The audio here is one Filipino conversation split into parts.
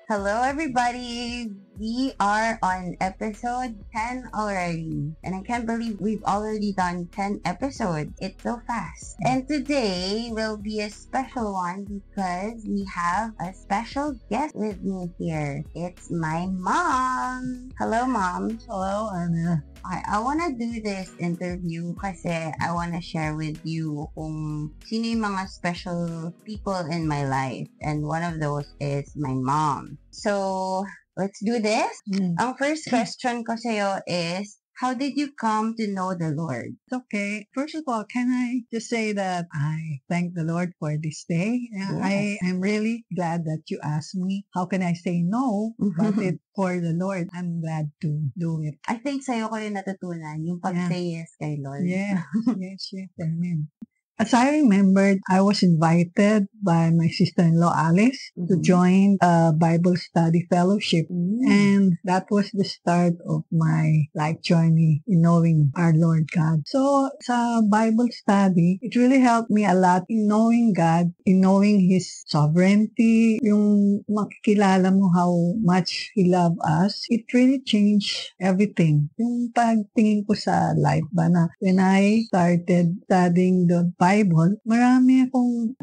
Hello, everybody. We are on episode 10 already. And I can't believe we've already done 10 episodes. It's so fast. And today will be a special one because we have a special guest with me here. It's my mom. Hello, Mom. Hello, Anna. I wanna do this interview kasi I wanna share with you kung sino yung mga special people in my life. And one of those is my mom. So, let's do this. Ang first question ko sa'yo is, how did you come to know the Lord? It's okay. First of all, can I just say that I thank the Lord for this day? Yes. I am really glad that you asked me. How can I say no? But it's for the Lord. I'm glad to do it. I think sa'yo ko yung natutunan, yung pag-say yes kay Lord. Yeah. Yes. Amen. As I remembered, I was invited by my sister-in-law Alice to join a Bible study fellowship. And that was the start of my life journey in knowing our Lord God. So sa Bible study, it really helped me a lot in knowing God, in knowing His sovereignty, yung makikilala mo how much He loved us. It really changed everything. Yung pagtingin ko sa life ba na when I started studying the Bible, marami akong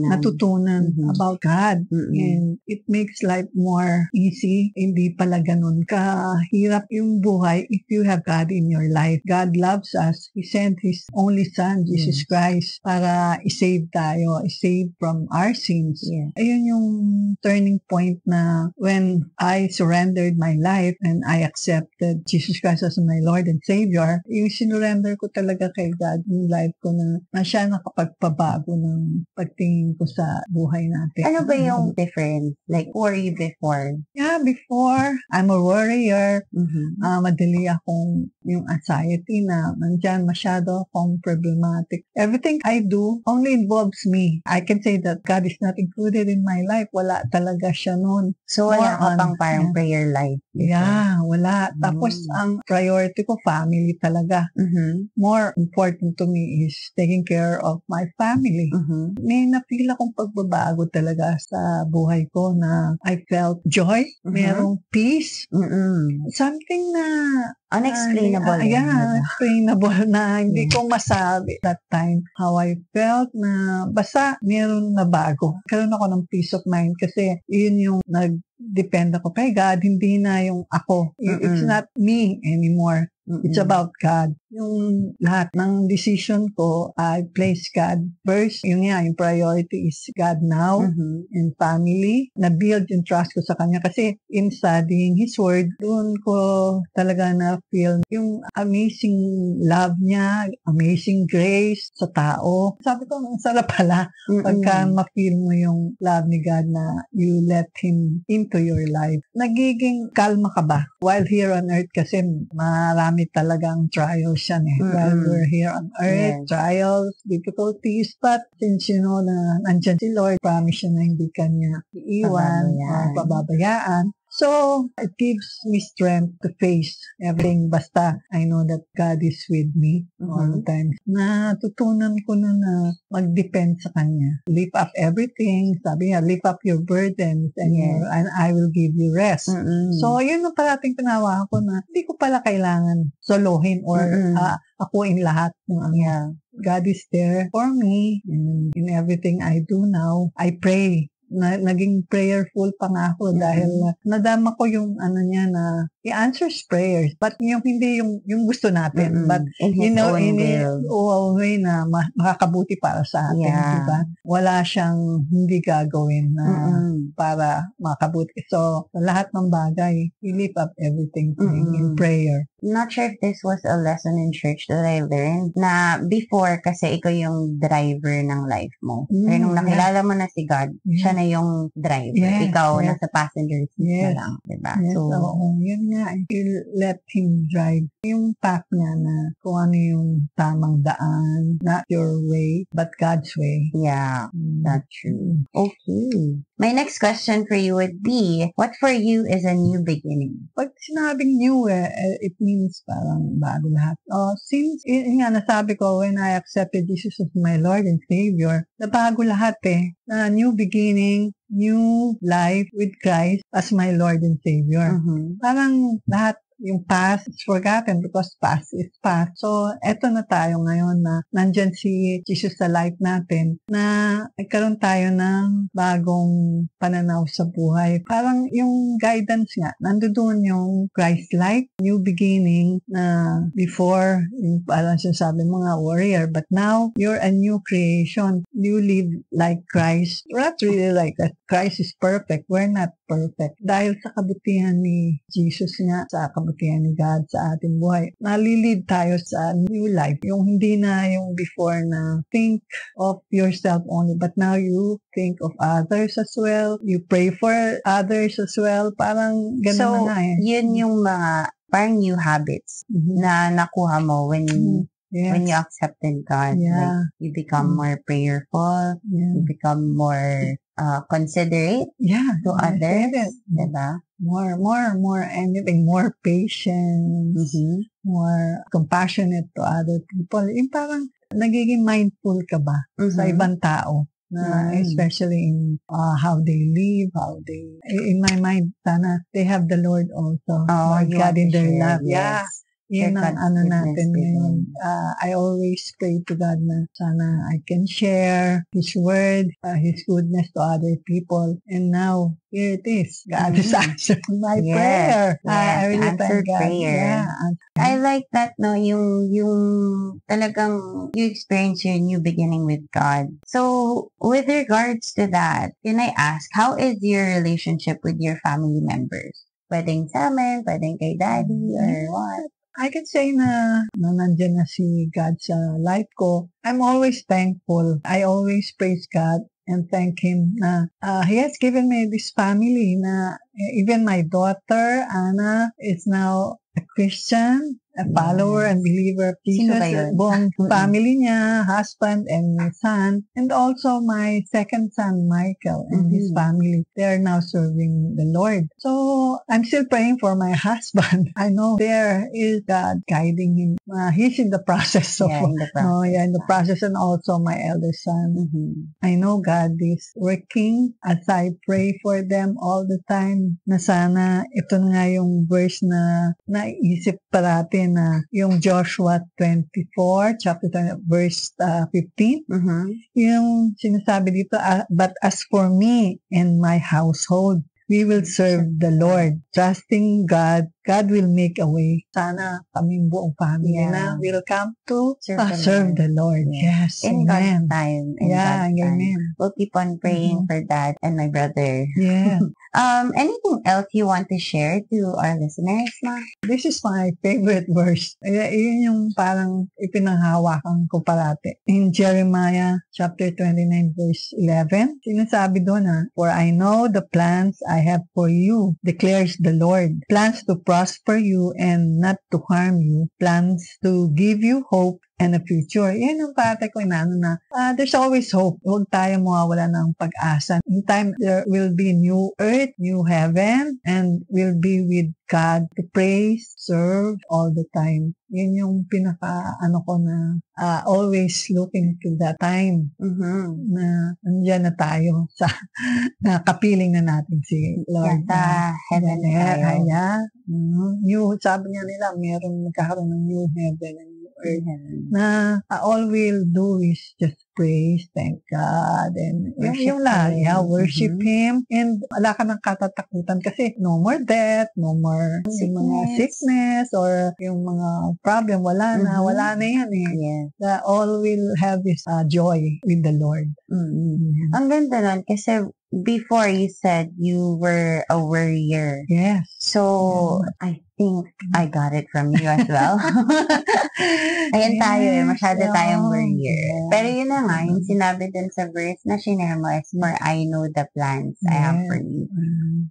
natutunan about God. And it makes life more easy. Hindi pala ganun kahirap yung buhay if you have God in your life. God loves us. He sent His only Son, Jesus Christ, para i-save tayo, i-save from our sins. Ayun yung turning point na when I surrendered my life and I accepted Jesus Christ as my Lord and Savior, yung sinurrender ko talaga kay God yung life ko na siya nakapagpabago ng pagtingin ko sa buhay natin. Ano ba yung difference? Like, worry before? Yeah, before, I'm a worrier. Madali akong yung anxiety na nandyan masyado akong problematic. Everything I do only involves me. I can say that God is not included in my life. Wala talaga siya noon. So, wala ka pang parang prayer life? Yeah, wala. Tapos, ang priority ko, family talaga. More important to me is taking care of my family. May na-feel akong pagbabago talaga sa buhay ko na I felt joy, merong peace, something na unexplainable. Unexplainable na hindi ko masabi that time how I felt na basta meron na bago. Karoon ako ng peace of mind kasi yun yung nag-depend ako kay God, hindi na yung ako. It's not me anymore. It's about God. Yung lahat ng decision ko, I place God first. Yung priority is God now and family. Na-build yung trust ko sa Kanya kasi in studying His Word, doon ko talaga na-feel yung amazing love niya, amazing grace sa tao. Sabi ko, ang sarap pala pagka ma-feel mo yung love ni God na you let Him into your life. Nagiging kalma ka ba? While here on earth kasi marami talagang trials yan While we're here on earth, trials, difficulties, but since you know na nandyan si Lord, promise siya na hindi kanya iiwan or pababayaan. So, it gives me strength to face everything. Basta, I know that God is with me all the time. Natutunan ko na mag-depend sa Kanya. Lift up everything. Sabi niya, lift up your burdens and I will give you rest. So, yun ang parating tinawa ko na hindi ko pala kailangan solohin or akuin lahat ng God is there for me. And in everything I do now, I pray. Naging prayerful pa nga ako dahil nadama ko yung niya na He answers prayers but yung hindi yung gusto natin but in His own way na makakabuti para sa atin, diba? Wala siyang hindi gagawin na para makabuti. So lahat ng bagay, we lift up everything in prayer. Not sure if this was a lesson in church that I learned na before kasi ikaw yung driver ng life mo. Pero nung nakilala mo na si God, siya na yung driver. Ikaw nasa passenger seat na lang, diba? So, yun nga. You let Him drive yung path niya na kung ano yung tamang daan, not your way, but God's way. Yeah, Mm. that's true. Okay. My next question for you would be, what for you is a new beginning? Pag sinabing new, it means parang bago lahat. Since, yun nga nasabi ko, when I accepted Jesus as my Lord and Savior, na bago lahat na new beginning, new life with Christ as my Lord and Savior. Mm-hmm. Parang lahat, yung past is forgotten because past is past. So, eto na tayo ngayon na nandyan si Jesus sa life natin na nagkaroon tayo ng bagong pananaw sa buhay. Parang yung guidance nga, nandoon yung Christ-like, new beginning na before, yung parang sinasabi mga warrior, but now you're a new creation. You live like Christ. We're not really like that. Christ is perfect. We're not perfect. Dahil sa kabutihan ni Jesus nga, sa kabutihan ni God sa ating buhay, nalilid tayo sa new life. Yung hindi na yung before na think of yourself only, but now you think of others as well. You pray for others as well. Parang gano'n na nga yun yung mga parang new habits na nakuha mo when when you accepted God. Yeah. Like, you become more prayerful, you become more considerate to others, diba? More anything, more patience, more compassionate to other people. Yung parang nagiging mindful ka ba sa ibang tao? Especially in how they live, in my mind, sana they have the Lord also. Lord God in their love. Yes. Yun ang ano natin ngayon. I always pray to God na sana I can share His word, His goodness to other people. And now, here it is. God is answering my prayer. I really thank God. Prayer. Yeah. I like that, no, yung talagang you experience your new beginning with God. So, with regards to that, can I ask, how is your relationship with your family members? Pwedeng sa amin, pwedeng kay daddy, or what? I can say na nandyan na si God sa life ko. I'm always thankful. I always praise God and thank Him na He has given me this family na even my daughter, Anna, is now a Christian, a follower and believer of Jesus. Buong family niya, husband and son, and also my second son, Michael, and his family. They are now serving the Lord. So, I'm still praying for my husband. I know there is God guiding him. He's in the process of, in the process, and also my elder son. I know God is working as I pray for them all the time na sana ito nga yung verse na naisip parati na yung Joshua 24, chapter 20, verse 15. Yung sinasabi dito, but as for me and my household, we will serve the Lord. Trusting God, God will make a way. Sana kaming buong family na will come to serve the Lord. Yes. In God's time. Amen. We'll keep on praying for that and my brother. Yeah. Anything else you want to share to our listeners, Ma? This is my favorite verse. Yun yung parang ipinanghawakan ko parati. In Jeremiah chapter 29 verse 11, sinasabi doon for I know the plans I have for you, declares the Lord. Plans to prosper you and not to harm you. Plans to give you hope and a future. Yan yung parate ko inaano na there's always hope. Huwag tayo mawawala ng pag-asa. In time, there will be new earth, new heaven, and we'll be with God to praise, serve all the time. Yan yung pinaka-ano ko na always looking to that time na nandiyan na tayo sa nakapiling na natin si Lord. Sa heaven na tayo. New, sabi niya nila, meron magkakaroon ng new heaven and new earth na all we'll do is just praise, thank God, and worship Him, and wala ka ng katatakutan kasi no more death, no more yung mga sickness, or yung mga problem, wala na yan all will have is joy with the Lord. Ang ganda nun kasi before you said you were a warrior. Yes. So, I think I got it from you as well. Ayan tayo masyado tayong warrior. Pero yun na nga, yung sinabi dun sa verse na shinare mo is, for I know the plans I have for you.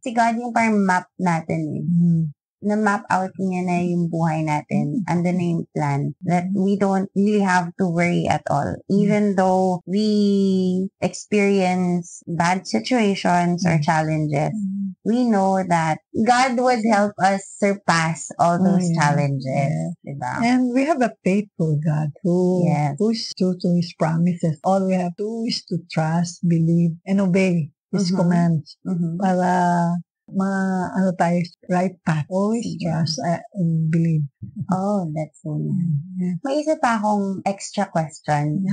Si God yung parang map natin na-map out niya na yung buhay natin. Andun na yung plan. That we don't really have to worry at all. Even though we experience bad situations or challenges, we know that God would help us surpass all those challenges. Diba? And we have a faithful God who's true to His promises. All we have to do is to trust, believe, and obey His commands para ano tayo, right path. Always trust and believe. Oh, that's so nice. Yeah. May isa pa akong extra question.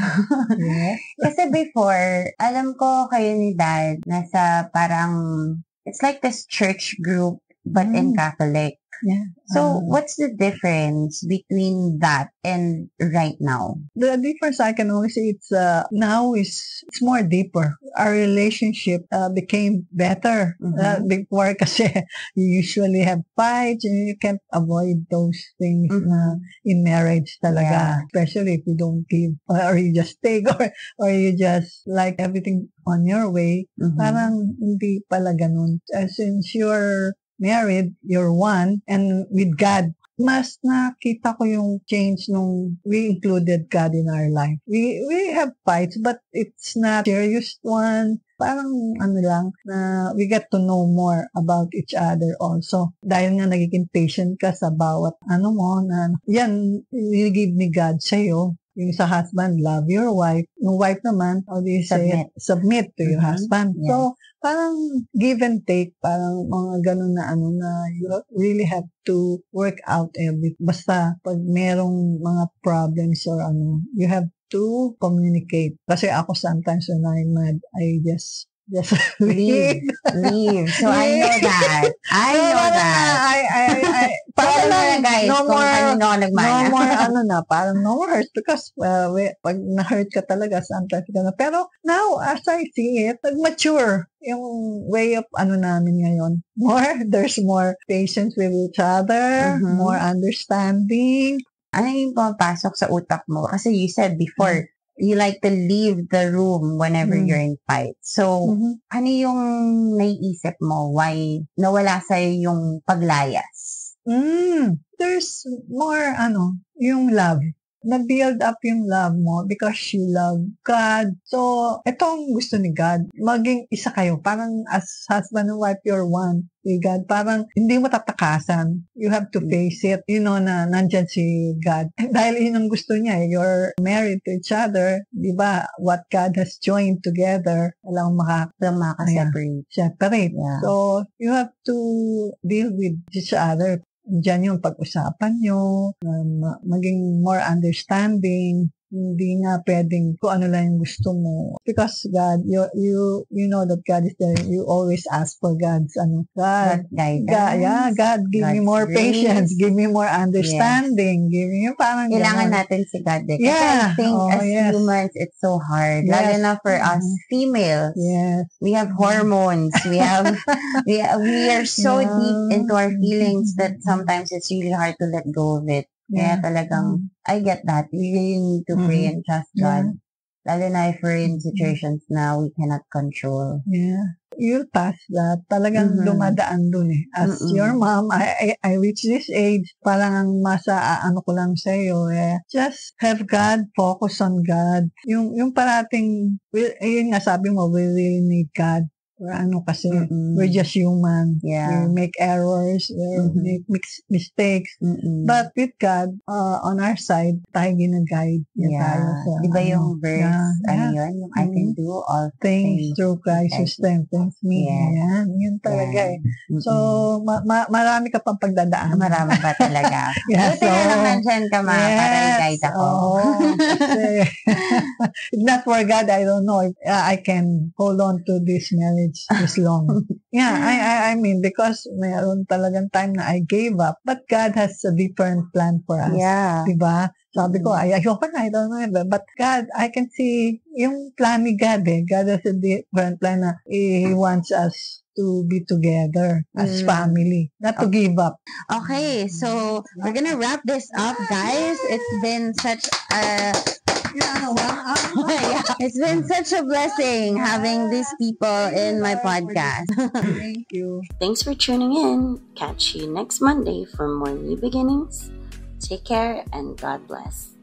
Yeah. Kasi before, alam ko kayo ni Dad, nasa parang, it's like this church group, but in Catholic. Yeah. So, what's the difference between that and right now? The difference I can only say it's now it's more deeper. Our relationship became better. Before kasi you usually have fights and you can't avoid those things na in marriage talaga. Especially if you don't give or you just take or you just like everything on your way. Parang hindi pala ganun. Since you're married, you're one, and with God, mas nakita ko yung change nung we included God in our life. We have fights, but it's not serious one. Parang ano lang, na we get to know more about each other also. Dahil nga nagiging patient ka sa bawat ano mo, na yan, give ni God sa'yo. Yung sa husband, love your wife. Yung wife naman, how do you say submit to your husband. Yes. So, parang give and take, parang mga ganun na ano na you really have to work out everything. Basta, pag merong mga problems or ano, you have to communicate. Kasi ako sometimes when I'm mad, I just leave. So, I know that. I parang na guys, no kung more, kanino ako nagmana. no more, parang no more hurt because pag na-hurt ka talaga, sometimes ka na. Pero now, as I see it, nag-mature yung way of namin ngayon. There's more patience with each other, more understanding. Ano yung pumapasok sa utak mo? Kasi you said before, you like to leave the room whenever you're in fight. So, ano yung naiisip mo? Why nawala sa'yo yung paglayas? There's more, yung love. Na-build up yung love mo because you love God. So, ito ang gusto ni God. Maging isa kayo. Parang as husband and wife, you're one with God. Parang hindi mo tatakasan. You have to face it. You know na nandyan si God. Dahil yun ang gusto niya. You're married to each other. Diba? What God has joined together. Walang maka-separate. Separate. Yeah. So, you have to deal with each other. Diyan yung pag-usapan nyo, maging more understanding, hindi nga pwedeng kung ano lang yung gusto mo. Because God, you know that God is there. You always ask for God's God guidance. God, give me more patience, give me more understanding, give me parang kailangan natin si God. Kasi I think as humans, it's so hard. Lalo na for us females. Yes. We have hormones. We have we are so deep into our feelings that sometimes it's really hard to let go of it. Kaya talagang, I get that. We really need to pray and trust God. Lalo na if we're in situations na we cannot control. Yeah. You'll pass that. Talagang dumadaan dun eh. As your mom, I reach this age, parang ang ko lang sa'yo just have God, focus on God. Yung parating, yun nga sabi mo, we really need God. Or kasi we're just human. Yeah. We make errors, we make mistakes. But with God, on our side, tayo gina-guide niya tayo. Sa, diba yung verse, yun? Yung I can do all things through Christ who strengthens me. Yeah. Yun talaga So, marami ka pang pagdadaan. Marami ba talaga? Buti na lang nandyan ka para i-guide ako. If not for God, I don't know if I can hold on to this marriage this long. I mean, because mayroon talagang time na I gave up, but God has a different plan for us. Yeah. Diba? Sabi ko, ayoko na, I don't know. But God, I can see yung plan ni God God has a different plan na He wants us to be together as family, not to give up. Okay, so we're gonna wrap this up, guys. It's been such a Yeah. It's been such a blessing having these people in my podcast. Thank you. Thanks for tuning in. Catch you next Monday for more new beginnings. Take care and God bless.